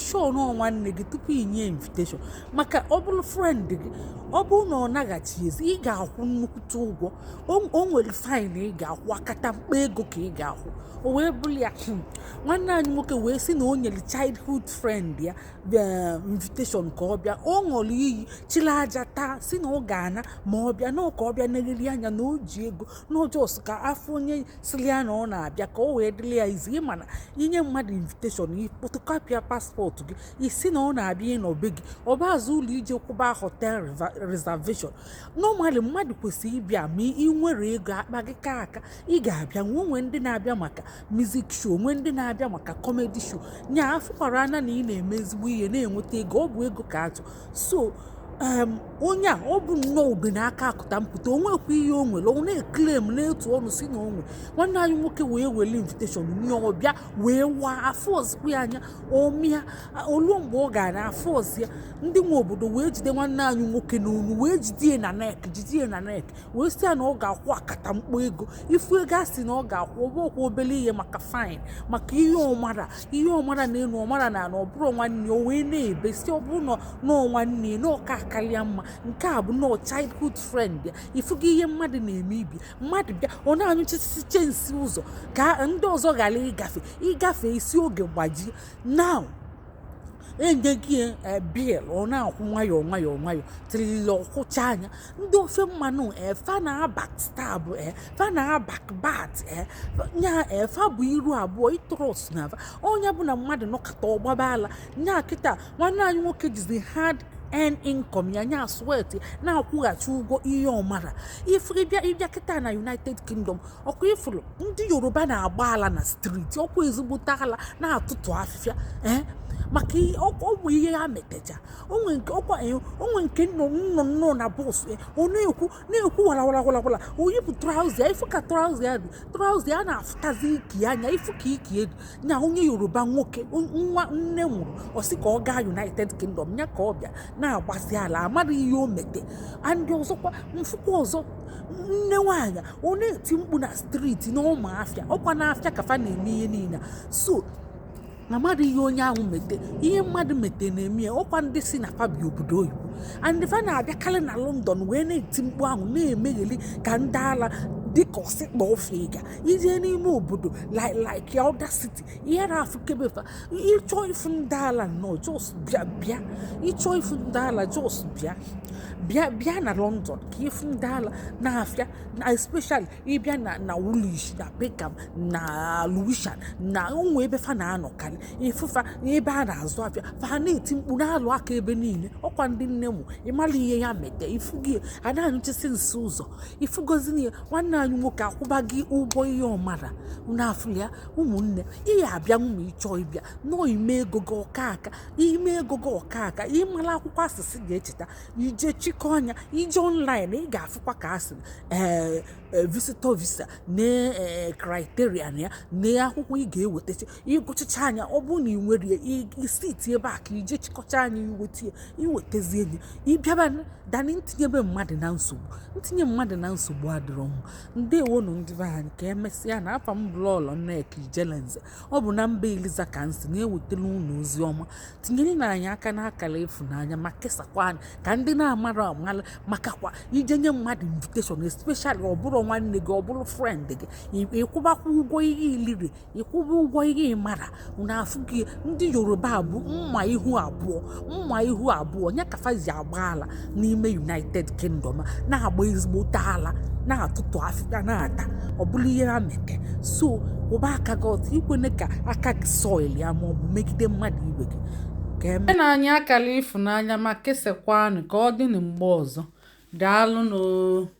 sure no nwanne gị tupu inye invitation maka ọ bụrụ friend gị ọ bụrụ na ọ naghachi ezi ị ga-akwụ nnukwute ụgwọ o nwere fine ị ga-akwụ akata mkpa ego ka ị ga-akwụ o wee bụrụ ya nwanne anyị nwoke wee sị na o nyere childhood friend ya invitation ka ọ bịa ọ ṅụrụ iyi chịrị aja taa si na ọ ga-ana ma ọ bịa na ka ọ bịa neghere anya na o ji ego n'ọjọs ka afọ onye siri ya na ọ na-abịa ka o wee dịrị ya izi ịma na inye mmadụ invitation fotokọpịa paspọtụ gị isi na ọ na-abịa ịnọ be gị ọba azụ ụlọ ije kwụba hotel reservation normally mmadụ kwesịrị ịbịa ma ị nwere ego akpa gị ka aka ị ga-abịa nwe ndị na-abịa maka music show nwe ndị na-abịa maka comedy show nya afụkwara anya na ị na-eme ezigbo ihe na-enweta ego ọ bụ ego ka atụ so onye a ọ bụ nnọọ ube n'aka akụta mpụta onwekwa ihe o nwere ọ na-eklem n'etu ọnụ si na onwe nwanne anyị nwoke wee were invitation nye ọbịa wee waa afọ ozikwa ya anya ọmịa olu mgbe ọ gara afọ ozi ya ndị nwe obodo wee jide nwanne anyị nwoke n'onu wee jidie na nek wee sị ya na ọ ga-akwụ akata mkpọ ego ifu ego a sị na ọ ga-akwụ ọbụkwa obere ihe maka fine maka ihe ọmara na elu ọmara na ọ bụrụ nwanne o wee na-ebe si ọ bụrụ na nwanne na ọka karịa mma nke a bụ nọọ childhood friend ya ifugo ihe mmadụ na-eme ibi mmadụ bịa ọ na-anyụchasị chensi ụzọ ka ndị ọzọ ghara ịgafe isi oge gbajie now enye gị bil ọ na-akwụ nwayọọ tirili ọkwụcha anya ndị ofe mmanụ fa na-abak stab fa na-abak bat nya fa bụ iru abụọ ịtros na onye bụ na mmadụ nọkọta ọgbaba ala nya kịta nwanne anyị nwoke jizi hard earn income ya nya sweat na-akwụghachi ụgwọ ihe ọmara ịbịa kịta na United Kingdom ọkụ ifuru ndị Yoruba na-agba ala na streeti ọkwa ezigbote ala na-atụtụ afịfịa maka ọ bụ ihe ya metecha onwe nke nnọ na bọs ọ na-ekwu wala oyipụ traụza ifu ka traụza dị traụza ya na-afụtazi iki anya ifu ka iki edu na onye Yoruba nwoke nwa nne nwụrụ ọsị ka ọ gaa United Kingdom ya ka ọ bịa na-agbazi ala amaghị ihe o mete ndị ọzọkwa mfụkwa ọzọ nne nwaanyị ọ na-eti mkpu na streeti na ụmụafịa ọkwa n'afịa ka fa na-eme ihe niile so mmadụ ihe onye ahụ mete ihe mmadụ mete na-eme ya ọkwa ndị si na fabi obodo oyibo and fa na-abịakarị na London wee na-eti mkpu ahụ na-emegheli ka ndị ala dịka ọsịkpa ofe ịga ije n'ime obodo like other city ihe na-afụ kebefa ịchọ ifu ndị ala nọ jos bịa ịchọ ifu ndị ala jos bịa na London ka ifu ndị ala na-afịa na especially ịbịa na Woolwich na Peckham na Lewisham na ụmụ ebe fa na-anọkarị ifufa ebe a na-azụ afịa fa na-eti mkpu na-alụ aka ebe niile ọkwa ndị nne mụ ịmara ihe ya mete ifugi a na-anyụchisi nsi ụzọ ifugozi ya nwanne anyị nwoke akwụba gị ụgwọ ihe ọmara n'afọ ya ụmụnne ihe abịa nwụma ịchọ ịbịa nọọ ime ego gị ọka aka ịmara akwụkwọ asịsị ga-echeta ije chịkọ anya ije online ị ga-afụkwa ka asị visitor visa na criteria ya na akwụkwọ ị ga-ewetacha ịgụchacha anya ọ bụrụ na ị nwere isiti ebe a ka ije chịkọcha anya iwetazie enyi ịbịaba dani ntinye mmadụ na nsogbu adịrọ mma ndewonu ndị be anyị ka emesịa na afa m bụlọọlọ Nneka Ijelenze ọ bụ na mba Eliza ka nsị na-ewetara unu ozi ọma tinyere na anyị aka n'akara ịfụnanya ma kesakwa anyị ka ndị na-amara amara makakwa ije nye mmadụ invitation especially ọ bụrụ nwanne gị ọ bụrụ friend gị ịkwụbakwa ụgwọ ihe iliri ịkwụba ụgwọ ihe ịmara na-afụ gị ndị Yoruba bụ mma ihu abụọ nya kafazi agba ala n'ime United Kingdom na-agba ezigbote ala na-atụtụ afịfịa na-ata ọ bụrụ ihe ha mete so ụba aka gị ọtụ ikwene ka aka gị soil ya ma ọ bụ megide mmadụ ibe gị ka eme na anyị akara ịfụnanya ma kesakwa anụ ka ọ dị na mgbe ọzọ daalụ n'oo.